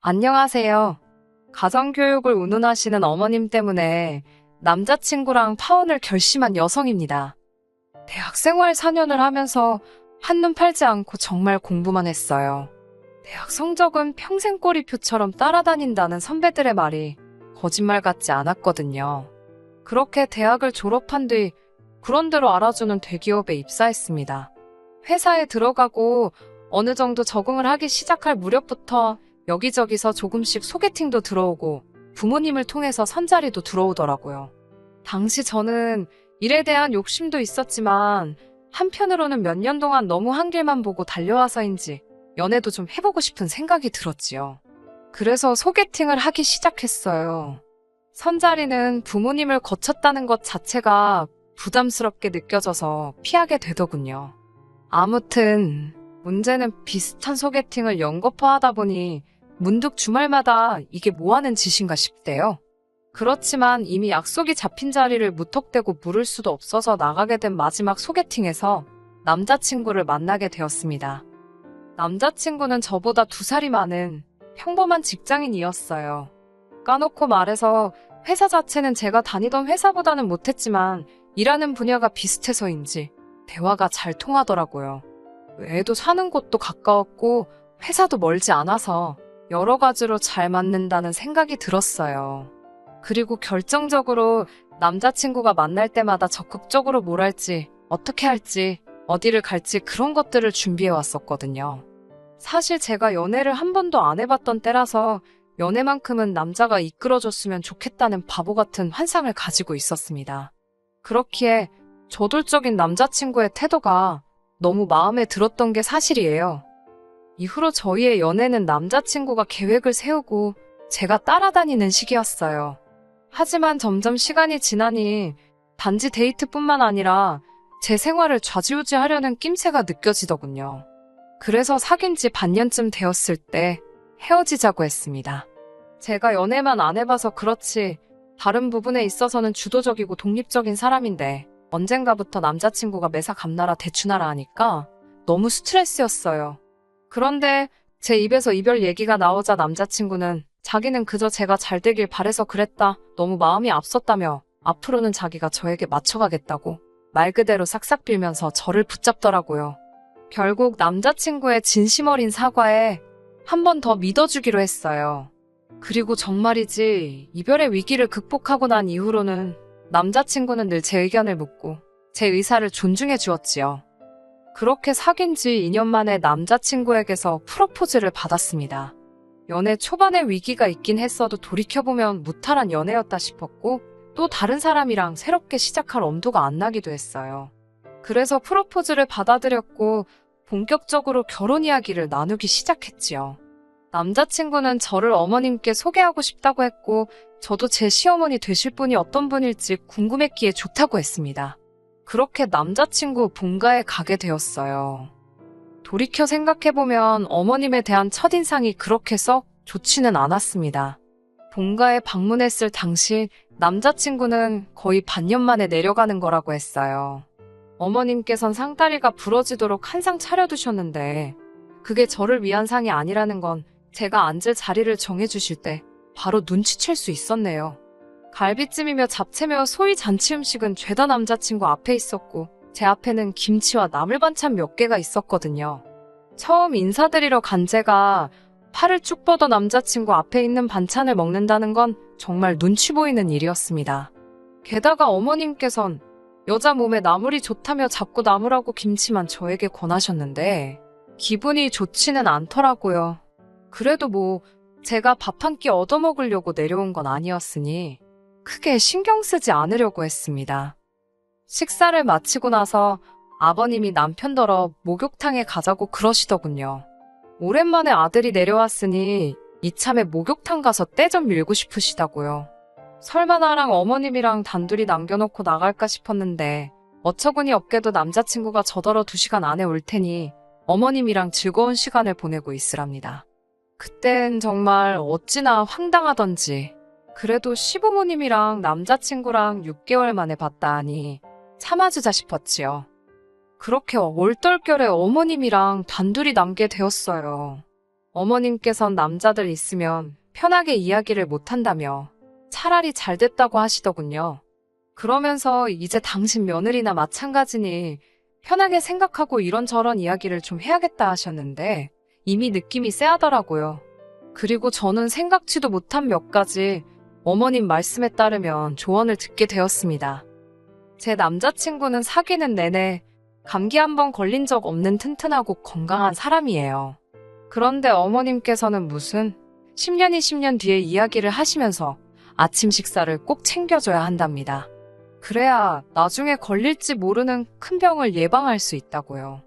안녕하세요. 가정교육을 운운하시는 어머님 때문에 남자친구랑 파혼을 결심한 여성입니다. 대학생활 4년을 하면서 한눈 팔지 않고 정말 공부만 했어요. 대학 성적은 평생 꼬리표처럼 따라다닌다는 선배들의 말이 거짓말 같지 않았거든요. 그렇게 대학을 졸업한 뒤 그런대로 알아주는 대기업에 입사했습니다. 회사에 들어가고 어느 정도 적응을 하기 시작할 무렵부터 여기저기서 조금씩 소개팅도 들어오고 부모님을 통해서 선자리도 들어오더라고요. 당시 저는 일에 대한 욕심도 있었지만 한편으로는 몇 년 동안 너무 한 길만 보고 달려와서인지 연애도 좀 해보고 싶은 생각이 들었지요. 그래서 소개팅을 하기 시작했어요. 선자리는 부모님을 거쳤다는 것 자체가 부담스럽게 느껴져서 피하게 되더군요. 아무튼 문제는 비슷한 소개팅을 연거푸하다 보니 문득 주말마다 이게 뭐하는 짓인가 싶대요. 그렇지만 이미 약속이 잡힌 자리를 무턱대고 물을 수도 없어서 나가게 된 마지막 소개팅에서 남자친구를 만나게 되었습니다. 남자친구는 저보다 2살이 많은 평범한 직장인이었어요. 까놓고 말해서 회사 자체는 제가 다니던 회사보다는 못했지만 일하는 분야가 비슷해서인지 대화가 잘 통하더라고요. 애도 사는 곳도 가까웠고 회사도 멀지 않아서 여러 가지로 잘 맞는다는 생각이 들었어요. 그리고 결정적으로 남자친구가 만날 때마다 적극적으로 뭘 할지, 어떻게 할지, 어디를 갈지 그런 것들을 준비해 왔었거든요. 사실 제가 연애를 한 번도 안 해봤던 때라서 연애만큼은 남자가 이끌어줬으면 좋겠다는 바보 같은 환상을 가지고 있었습니다. 그렇기에 저돌적인 남자친구의 태도가 너무 마음에 들었던 게 사실이에요. 이후로 저희의 연애는 남자친구가 계획을 세우고 제가 따라다니는 시기였어요. 하지만 점점 시간이 지나니 단지 데이트뿐만 아니라 제 생활을 좌지우지하려는 낌새가 느껴지더군요. 그래서 사귄 지 반년쯤 되었을 때 헤어지자고 했습니다. 제가 연애만 안 해봐서 그렇지 다른 부분에 있어서는 주도적이고 독립적인 사람인데 언젠가부터 남자친구가 매사 감나라 대추나라 하니까 너무 스트레스였어요. 그런데 제 입에서 이별 얘기가 나오자 남자친구는 자기는 그저 제가 잘 되길 바래서 그랬다. 너무 마음이 앞섰다며 앞으로는 자기가 저에게 맞춰가겠다고 말 그대로 싹싹 빌면서 저를 붙잡더라고요. 결국 남자친구의 진심 어린 사과에 한 번 더 믿어주기로 했어요. 그리고 정말이지 이별의 위기를 극복하고 난 이후로는 남자친구는 늘 제 의견을 묻고 제 의사를 존중해 주었지요. 그렇게 사귄 지 2년 만에 남자친구에게서 프로포즈를 받았습니다. 연애 초반에 위기가 있긴 했어도 돌이켜보면 무탈한 연애였다 싶었고 또 다른 사람이랑 새롭게 시작할 엄두가 안 나기도 했어요. 그래서 프로포즈를 받아들였고 본격적으로 결혼 이야기를 나누기 시작했지요. 남자친구는 저를 어머님께 소개하고 싶다고 했고 저도 제 시어머니 되실 분이 어떤 분일지 궁금했기에 좋다고 했습니다. 그렇게 남자친구 본가에 가게 되었어요. 돌이켜 생각해보면 어머님에 대한 첫인상이 그렇게 썩 좋지는 않았습니다. 본가에 방문했을 당시 남자친구는 거의 반년 만에 내려가는 거라고 했어요. 어머님께선 상다리가 부러지도록 한 상 차려두셨는데 그게 저를 위한 상이 아니라는 건 제가 앉을 자리를 정해주실 때 바로 눈치챌 수 있었네요. 갈비찜이며 잡채며 소위 잔치 음식은 죄다 남자친구 앞에 있었고 제 앞에는 김치와 나물 반찬 몇 개가 있었거든요. 처음 인사드리러 간 제가 팔을 쭉 뻗어 남자친구 앞에 있는 반찬을 먹는다는 건 정말 눈치 보이는 일이었습니다. 게다가 어머님께선 여자 몸에 나물이 좋다며 자꾸 나물하고 김치만 저에게 권하셨는데 기분이 좋지는 않더라고요. 그래도 뭐 제가 밥 한 끼 얻어먹으려고 내려온 건 아니었으니 크게 신경 쓰지 않으려고 했습니다. 식사를 마치고 나서 아버님이 남편더러 목욕탕에 가자고 그러시더군요. 오랜만에 아들이 내려왔으니 이참에 목욕탕 가서 때 좀 밀고 싶으시다고요. 설마 나랑 어머님이랑 단둘이 남겨놓고 나갈까 싶었는데 어처구니 없게도 남자친구가 저더러 2시간 안에 올 테니 어머님이랑 즐거운 시간을 보내고 있으랍니다. 그땐 정말 어찌나 황당하던지 그래도 시부모님이랑 남자친구랑 6개월 만에 봤다 하니 참아주자 싶었지요. 그렇게 올떨결에 어머님이랑 단둘이 남게 되었어요. 어머님께선 남자들 있으면 편하게 이야기를 못한다며 차라리 잘 됐다고 하시더군요. 그러면서 이제 당신 며느리나 마찬가지니 편하게 생각하고 이런저런 이야기를 좀 해야겠다 하셨는데 이미 느낌이 쎄하더라고요. 그리고 저는 생각지도 못한 몇 가지 어머님 말씀에 따르면 조언을 듣게 되었습니다. 제 남자친구는 사귀는 내내 감기 한 번 걸린 적 없는 튼튼하고 건강한 사람이에요. 그런데 어머님께서는 무슨 10년이 10년 뒤에 이야기를 하시면서 아침 식사를 꼭 챙겨줘야 한답니다. 그래야 나중에 걸릴지 모르는 큰 병을 예방할 수 있다고요.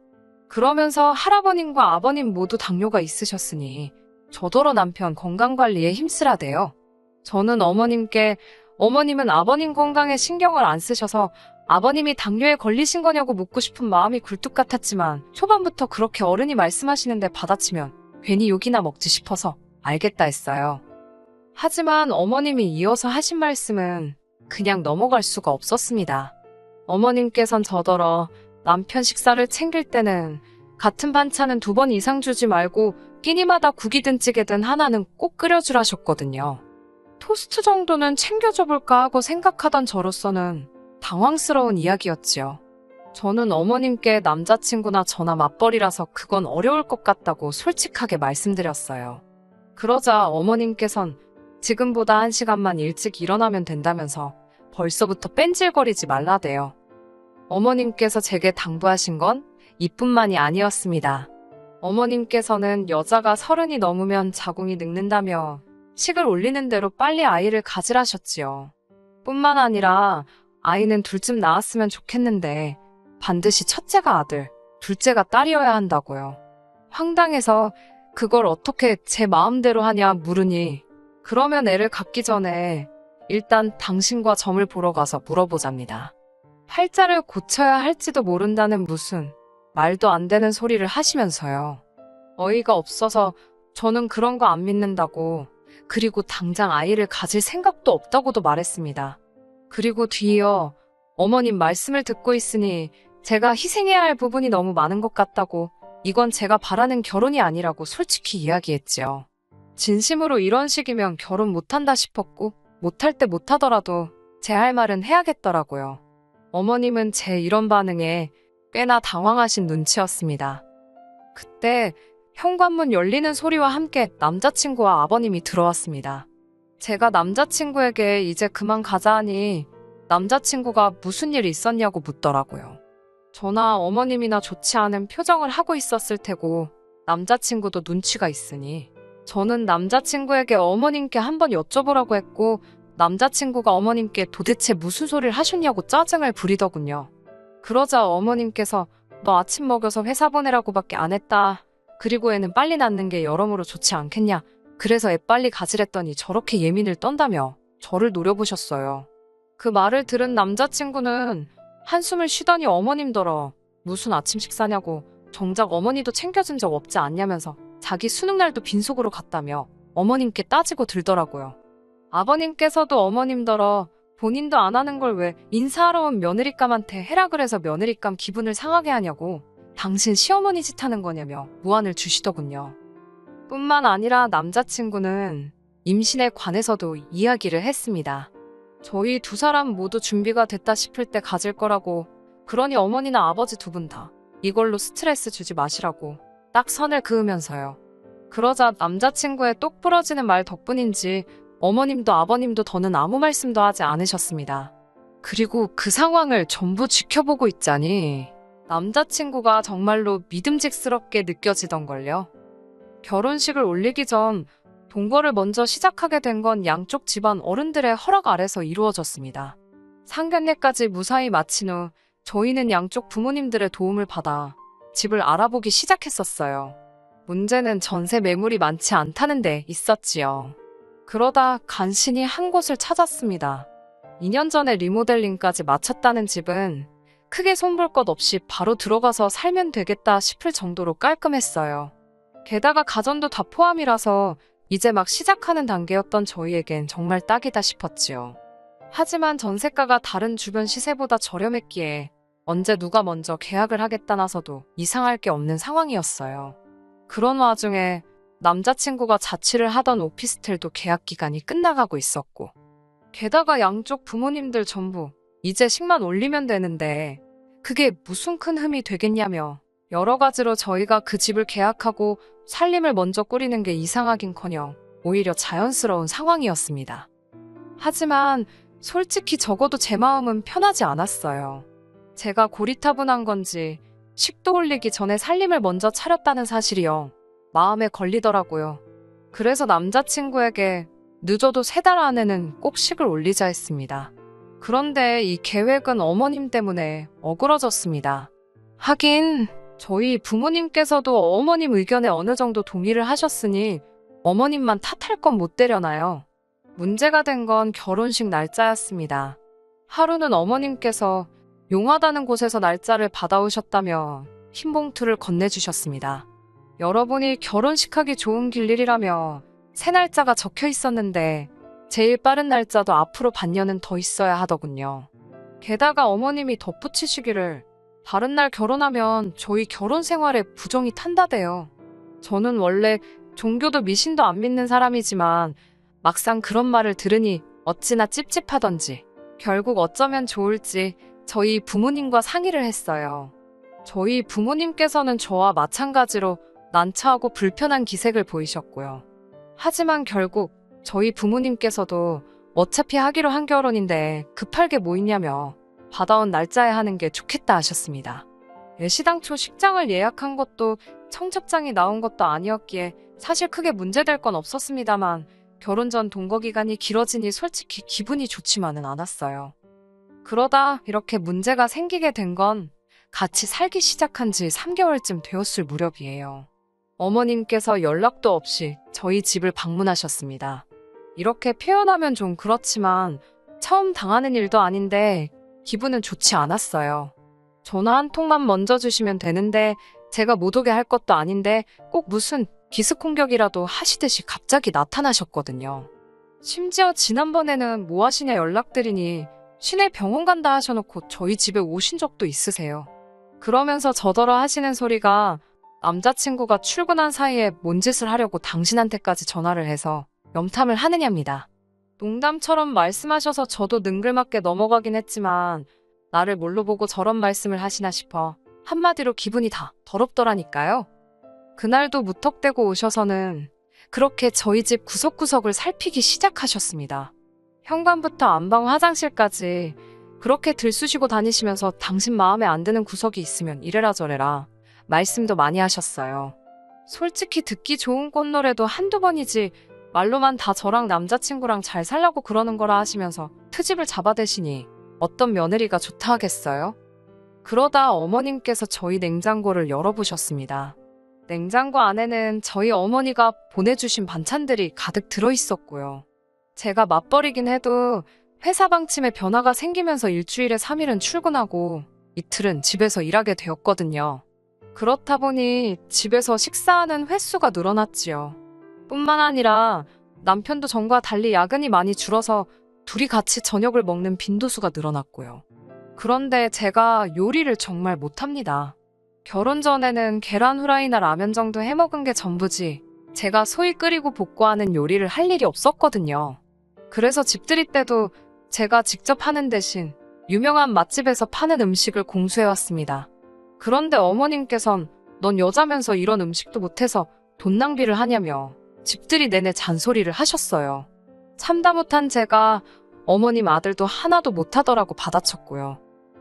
그러면서 할아버님과 아버님 모두 당뇨가 있으셨으니 저더러 남편 건강관리에 힘쓰라대요. 저는 어머님은 아버님 건강에 신경을 안 쓰셔서 아버님이 당뇨에 걸리신 거냐고 묻고 싶은 마음이 굴뚝 같았지만 초반부터 그렇게 어른이 말씀하시는데 받아치면 괜히 욕이나 먹지 싶어서 알겠다 했어요. 하지만 어머님이 이어서 하신 말씀은 그냥 넘어갈 수가 없었습니다. 어머님께선 저더러 남편 식사를 챙길 때는 같은 반찬은 2번 이상 주지 말고 끼니마다 국이든 찌개든 하나는 꼭 끓여주라셨거든요. 토스트 정도는 챙겨줘 볼까 하고 생각하던 저로서는 당황스러운 이야기였지요. 저는 어머님께 남자친구나 저나 맞벌이라서 그건 어려울 것 같다고 솔직하게 말씀드렸어요. 그러자 어머님께선 지금보다 1시간만 일찍 일어나면 된다면서 벌써부터 뺀질거리지 말라대요. 어머님께서 제게 당부하신 건 이뿐만이 아니었습니다. 어머님께서는 여자가 30이 넘으면 자궁이 늙는다며 식을 올리는 대로 빨리 아이를 가지라셨지요. 뿐만 아니라 아이는 둘쯤 낳았으면 좋겠는데 반드시 첫째가 아들, 둘째가 딸이어야 한다고요. 황당해서 그걸 어떻게 제 마음대로 하냐 물으니 그러면 애를 갖기 전에 일단 당신과 점을 보러 가서 물어보잡니다. 팔자를 고쳐야 할지도 모른다는 무슨 말도 안 되는 소리를 하시면서요. 어이가 없어서 저는 그런 거 안 믿는다고 그리고 당장 아이를 가질 생각도 없다고도 말했습니다. 그리고 뒤이어 어머님 말씀을 듣고 있으니 제가 희생해야 할 부분이 너무 많은 것 같다고 이건 제가 바라는 결혼이 아니라고 솔직히 이야기했지요. 진심으로 이런 식이면 결혼 못한다 싶었고 못할 때 못하더라도 제 할 말은 해야겠더라고요. 어머님은 제 이런 반응에 꽤나 당황하신 눈치였습니다. 그때 현관문 열리는 소리와 함께 남자친구와 아버님이 들어왔습니다. 제가 남자친구에게 이제 그만 가자 하니 남자친구가 무슨 일 있었냐고 묻더라고요. 저나 어머님이나 좋지 않은 표정을 하고 있었을 테고 남자친구도 눈치가 있으니 저는 남자친구에게 어머님께 한번 여쭤보라고 했고 남자친구가 어머님께 도대체 무슨 소리를 하셨냐고 짜증을 부리더군요. 그러자 어머님께서 너 아침 먹여서 회사 보내라고밖에 안 했다. 그리고 애는 빨리 낳는 게 여러모로 좋지 않겠냐. 그래서 애 빨리 가지랬더니 저렇게 예민을 떤다며 저를 노려보셨어요. 그 말을 들은 남자친구는 한숨을 쉬더니 어머님더러 무슨 아침 식사냐고 정작 어머니도 챙겨준 적 없지 않냐면서 자기 수능날도 빈속으로 갔다며 어머님께 따지고 들더라고요. 아버님께서도 어머님더러 본인도 안 하는 걸 왜 인사하러 온 며느리감한테 해라 그래서 며느리감 기분을 상하게 하냐고 당신 시어머니 짓 하는 거냐며 무안을 주시더군요. 뿐만 아니라 남자친구는 임신에 관해서도 이야기를 했습니다. 저희 2사람 모두 준비가 됐다 싶을 때 가질 거라고 그러니 어머니나 아버지 2분 다 이걸로 스트레스 주지 마시라고 딱 선을 그으면서요. 그러자 남자친구의 똑 부러지는 말 덕분인지 어머님도 아버님도 더는 아무 말씀도 하지 않으셨습니다. 그리고 그 상황을 전부 지켜보고 있자니 남자친구가 정말로 믿음직스럽게 느껴지던걸요. 결혼식을 올리기 전 동거를 먼저 시작하게 된 건 양쪽 집안 어른들의 허락 아래서 이루어졌습니다. 상견례까지 무사히 마친 후 저희는 양쪽 부모님들의 도움을 받아 집을 알아보기 시작했었어요. 문제는 전세 매물이 많지 않다는 데 있었지요. 그러다 간신히 한 곳을 찾았습니다. 2년 전에 리모델링까지 마쳤다는 집은 크게 손볼 것 없이 바로 들어가서 살면 되겠다 싶을 정도로 깔끔했어요. 게다가 가전도 다 포함이라서 이제 막 시작하는 단계였던 저희에겐 정말 딱이다 싶었지요. 하지만 전세가가 다른 주변 시세보다 저렴했기에 언제 누가 먼저 계약을 하겠다 나서도 이상할 게 없는 상황이었어요. 그런 와중에 남자친구가 자취를 하던 오피스텔도 계약 기간이 끝나가고 있었고, 게다가 양쪽 부모님들 전부 이제 식만 올리면 되는데 그게 무슨 큰 흠이 되겠냐며 여러 가지로 저희가 그 집을 계약하고 살림을 먼저 꾸리는 게 이상하긴커녕 오히려 자연스러운 상황이었습니다. 하지만 솔직히 적어도 제 마음은 편하지 않았어요. 제가 고리타분한 건지 식도 올리기 전에 살림을 먼저 차렸다는 사실이요. 마음에 걸리더라고요. 그래서 남자친구에게 늦어도 3달 안에는 꼭 식을 올리자 했습니다. 그런데 이 계획은 어머님 때문에 어그러졌습니다. 하긴 저희 부모님께서도 어머님 의견에 어느 정도 동의를 하셨으니 어머님만 탓할 건 못 되려나요? 문제가 된 건 결혼식 날짜였습니다. 하루는 어머님께서 용하다는 곳에서 날짜를 받아오셨다며 흰 봉투를 건네주셨습니다. 여러분이 결혼식하기 좋은 길일이라며 새 날짜가 적혀 있었는데 제일 빠른 날짜도 앞으로 반년은 더 있어야 하더군요. 게다가 어머님이 덧붙이시기를 다른 날 결혼하면 저희 결혼 생활에 부정이 탄다대요. 저는 원래 종교도 미신도 안 믿는 사람이지만 막상 그런 말을 들으니 어찌나 찝찝하던지 결국 어쩌면 좋을지 저희 부모님과 상의를 했어요. 저희 부모님께서는 저와 마찬가지로 난처하고 불편한 기색을 보이셨고요. 하지만 결국 저희 부모님께서도 어차피 하기로 한 결혼인데 급할 게 뭐 있냐며 받아온 날짜에 하는 게 좋겠다 하셨습니다. 시당초 식장을 예약한 것도 청첩장이 나온 것도 아니었기에 사실 크게 문제될 건 없었습니다만 결혼 전 동거 기간이 길어지니 솔직히 기분이 좋지만은 않았어요. 그러다 이렇게 문제가 생기게 된 건 같이 살기 시작한 지 3개월쯤 되었을 무렵이에요. 어머님께서 연락도 없이 저희 집을 방문하셨습니다. 이렇게 표현하면 좀 그렇지만 처음 당하는 일도 아닌데 기분은 좋지 않았어요. 전화 한 통만 먼저 주시면 되는데 제가 못 오게 할 것도 아닌데 꼭 무슨 기습 공격이라도 하시듯이 갑자기 나타나셨거든요. 심지어 지난번에는 뭐 하시냐 연락드리니 시내 병원 간다 하셔놓고 저희 집에 오신 적도 있으세요. 그러면서 저더러 하시는 소리가 남자친구가 출근한 사이에 뭔 짓을 하려고 당신한테까지 전화를 해서 염탐을 하느냐입니다. 농담처럼 말씀하셔서 저도 능글맞게 넘어가긴 했지만 나를 뭘로 보고 저런 말씀을 하시나 싶어 한마디로 기분이 다 더럽더라니까요. 그날도 무턱대고 오셔서는 그렇게 저희 집 구석구석을 살피기 시작하셨습니다. 현관부터 안방 화장실까지 그렇게 들쑤시고 다니시면서 당신 마음에 안 드는 구석이 있으면 이래라 저래라 말씀도 많이 하셨어요. 솔직히 듣기 좋은 꽃노래도 한두 번이지 말로만 다 저랑 남자친구랑 잘 살려고 그러는 거라 하시면서 트집을 잡아대시니 어떤 며느리가 좋다 하겠어요? 그러다 어머님께서 저희 냉장고를 열어보셨습니다. 냉장고 안에는 저희 어머니가 보내주신 반찬들이 가득 들어있었고요. 제가 맞벌이긴 해도 회사 방침에 변화가 생기면서 일주일에 3일은 출근하고 이틀은 집에서 일하게 되었거든요. 그렇다 보니 집에서 식사하는 횟수가 늘어났지요. 뿐만 아니라 남편도 전과 달리 야근이 많이 줄어서 둘이 같이 저녁을 먹는 빈도수가 늘어났고요. 그런데 제가 요리를 정말 못합니다. 결혼 전에는 계란 후라이나 라면 정도 해먹은 게 전부지 제가 소위 끓이고 볶고하는 요리를 할 일이 없었거든요. 그래서 집들이 때도 제가 직접 하는 대신 유명한 맛집에서 파는 음식을 공수해왔습니다. 그런데 어머님께선 넌 여자면서 이런 음식도 못해서 돈 낭비를 하냐며 집들이 내내 잔소리를 하셨어요. 참다 못한 제가 어머님 아들도 하나도 못하더라고 받아쳤고요.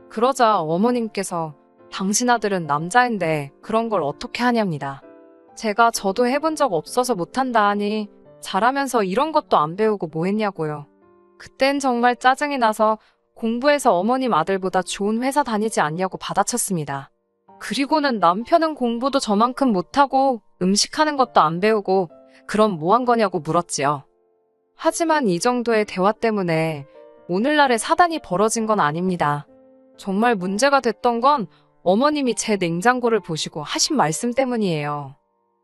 그러자 어머님께서 당신 아들은 남자인데 그런 걸 어떻게 하냐입니다. 제가 저도 해본 적 없어서 못한다 하니 잘하면서 이런 것도 안 배우고 뭐 했냐고요. 그땐 정말 짜증이 나서 공부해서 어머님 아들보다 좋은 회사 다니지 않냐고 받아쳤습니다. 그리고는 남편은 공부도 저만큼 못하고 음식하는 것도 안 배우고 그럼 뭐 한 거냐고 물었지요. 하지만 이 정도의 대화 때문에 오늘날의 사단이 벌어진 건 아닙니다. 정말 문제가 됐던 건 어머님이 제 냉장고를 보시고 하신 말씀 때문이에요.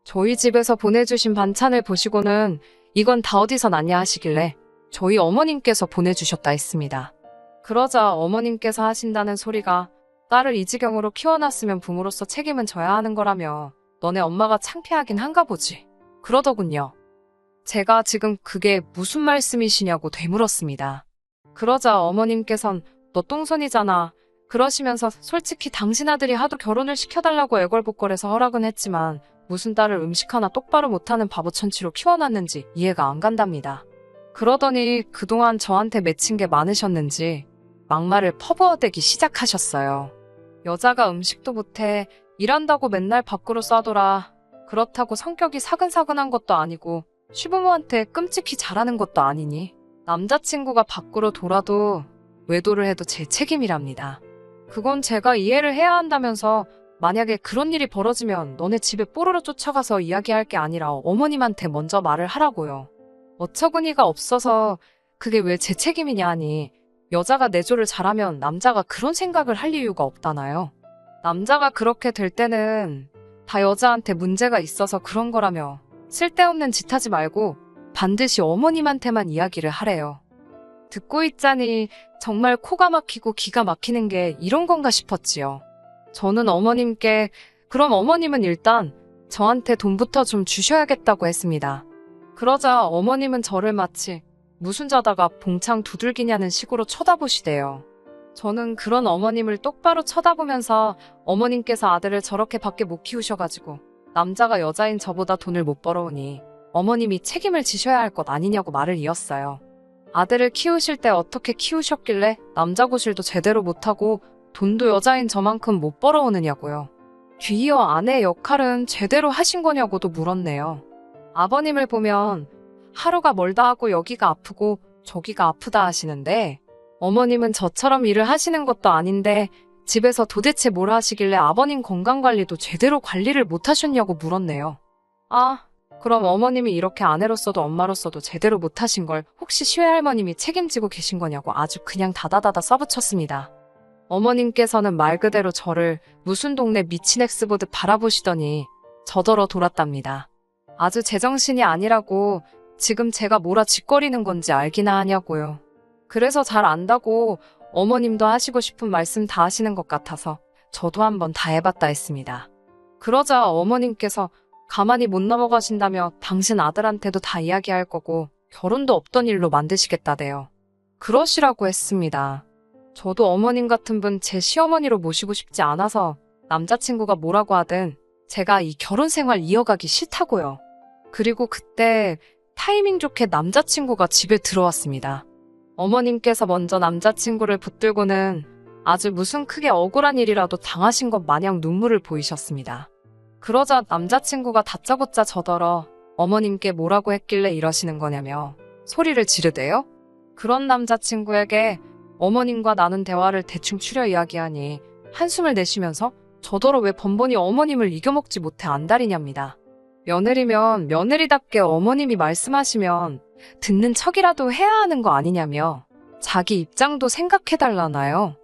저희 집에서 보내주신 반찬을 보시고는 이건 다 어디서 났냐 하시길래 저희 어머님께서 보내주셨다 했습니다. 그러자 어머님께서 하신다는 소리가 딸을 이 지경으로 키워놨으면 부모로서 책임은 져야 하는 거라며 너네 엄마가 창피하긴 한가 보지. 그러더군요. 제가 지금 그게 무슨 말씀이시냐고 되물었습니다. 그러자 어머님께선 너 똥손이잖아. 그러시면서 솔직히 당신 아들이 하도 결혼을 시켜달라고 애걸복걸해서 허락은 했지만 무슨 딸을 음식 하나 똑바로 못하는 바보천치로 키워놨는지 이해가 안 간답니다. 그러더니 그동안 저한테 맺힌 게 많으셨는지 막말을 퍼부어대기 시작하셨어요. 여자가 음식도 못해 일한다고 맨날 밖으로 쏴돌아. 그렇다고 성격이 사근사근한 것도 아니고 시부모한테 끔찍히 잘하는 것도 아니니 남자친구가 밖으로 돌아도 외도를 해도 제 책임이랍니다. 그건 제가 이해를 해야 한다면서 만약에 그런 일이 벌어지면 너네 집에 뽀로로 쫓아가서 이야기할 게 아니라 어머님한테 먼저 말을 하라고요. 어처구니가 없어서 그게 왜 제 책임이냐 하니 여자가 내조를 잘하면 남자가 그런 생각을 할 이유가 없다나요. 남자가 그렇게 될 때는 다 여자한테 문제가 있어서 그런 거라며 쓸데없는 짓 하지 말고 반드시 어머님한테만 이야기를 하래요. 듣고 있자니 정말 코가 막히고 기가 막히는 게 이런 건가 싶었지요. 저는 어머님께 그럼 어머님은 일단 저한테 돈부터 좀 주셔야겠다고 했습니다. 그러자 어머님은 저를 마치 무슨 자다가 봉창 두들기냐는 식으로 쳐다보시대요. 저는 그런 어머님을 똑바로 쳐다보면서 어머님께서 아들을 저렇게 밖에 못 키우셔가지고 남자가 여자인 저보다 돈을 못 벌어오니 어머님이 책임을 지셔야 할 것 아니냐고 말을 이었어요. 아들을 키우실 때 어떻게 키우셨길래 남자 구실도 제대로 못하고 돈도 여자인 저만큼 못 벌어오느냐고요. 뒤이어 아내의 역할은 제대로 하신 거냐고도 물었네요. 아버님을 보면 하루가 멀다 하고 여기가 아프고 저기가 아프다 하시는데 어머님은 저처럼 일을 하시는 것도 아닌데 집에서 도대체 뭘 하시길래 아버님 건강관리도 제대로 관리를 못 하셨냐고 물었네요. 아, 그럼 어머님이 이렇게 아내로서도 엄마로서도 제대로 못 하신 걸 혹시 시외할머님이 책임지고 계신 거냐고 아주 그냥 다다다다 써붙였습니다. 어머님께서는 말 그대로 저를 무슨 동네 미친 엑스 보듯 바라보시더니 저더러 돌았답니다. 아주 제정신이 아니라고 지금 제가 뭐라 짓거리는 건지 알기나 하냐고요. 그래서 잘 안다고 어머님도 하시고 싶은 말씀 다 하시는 것 같아서 저도 한번 다 해봤다 했습니다. 그러자 어머님께서 가만히 못 넘어가신다며 당신 아들한테도 다 이야기할 거고 결혼도 없던 일로 만드시겠다대요. 그러시라고 했습니다. 저도 어머님 같은 분 제 시어머니로 모시고 싶지 않아서 남자친구가 뭐라고 하든 제가 이 결혼 생활 이어가기 싫다고요. 그리고 그때 타이밍 좋게 남자친구가 집에 들어왔습니다. 어머님께서 먼저 남자친구를 붙들고는 아주 무슨 크게 억울한 일이라도 당하신 것 마냥 눈물을 보이셨습니다. 그러자 남자친구가 다짜고짜 저더러 어머님께 뭐라고 했길래 이러시는 거냐며 소리를 지르대요. 그런 남자친구에게 어머님과 나눈 대화를 대충 추려 이야기하니 한숨을 내쉬면서 저더러 왜 번번이 어머님을 이겨먹지 못해 안달이냐입니다. 며느리면 며느리답게 어머님이 말씀하시면 듣는 척이라도 해야 하는 거 아니냐며 자기 입장도 생각해달라나요.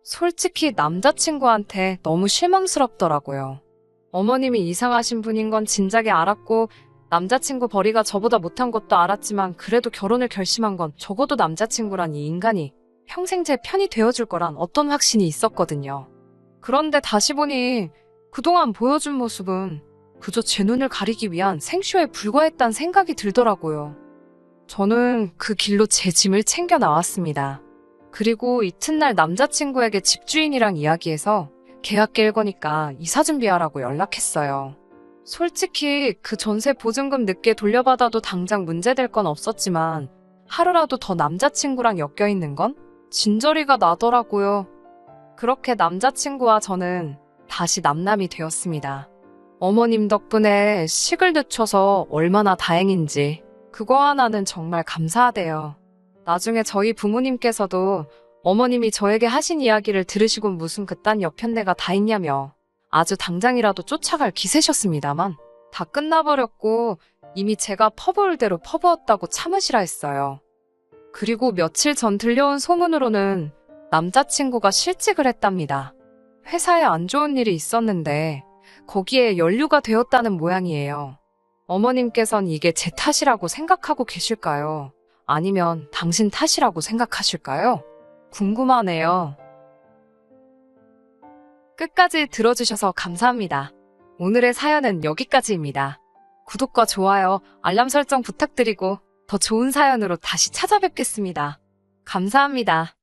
솔직히 남자친구한테 너무 실망스럽더라고요. 어머님이 이상하신 분인 건 진작에 알았고 남자친구 벌이가 저보다 못한 것도 알았지만 그래도 결혼을 결심한 건 적어도 남자친구란 이 인간이 평생 제 편이 되어줄 거란 어떤 확신이 있었거든요. 그런데 다시 보니 그동안 보여준 모습은 그저 제 눈을 가리기 위한 생쇼에 불과했단 생각이 들더라고요. 저는 그 길로 제 짐을 챙겨 나왔습니다. 그리고 이튿날 남자친구에게 집주인이랑 이야기해서 계약 깰 거니까 이사 준비하라고 연락했어요. 솔직히 그 전세 보증금 늦게 돌려받아도 당장 문제될 건 없었지만 하루라도 더 남자친구랑 엮여있는 건 진저리가 나더라고요. 그렇게 남자친구와 저는 다시 남남이 되었습니다. 어머님 덕분에 식을 늦춰서 얼마나 다행인지 그거 하나는 정말 감사하대요. 나중에 저희 부모님께서도 어머님이 저에게 하신 이야기를 들으시고 무슨 그딴 여편네가 다 있냐며 아주 당장이라도 쫓아갈 기세셨습니다만 다 끝나버렸고 이미 제가 퍼부을 대로 퍼부었다고 참으시라 했어요. 그리고 며칠 전 들려온 소문으로는 남자친구가 실직을 했답니다. 회사에 안 좋은 일이 있었는데 거기에 연루가 되었다는 모양이에요. 어머님께선 이게 제 탓이라고 생각하고 계실까요? 아니면 당신 탓이라고 생각하실까요? 궁금하네요. 끝까지 들어주셔서 감사합니다. 오늘의 사연은 여기까지입니다. 구독과 좋아요, 알람 설정 부탁드리고 더 좋은 사연으로 다시 찾아뵙겠습니다. 감사합니다.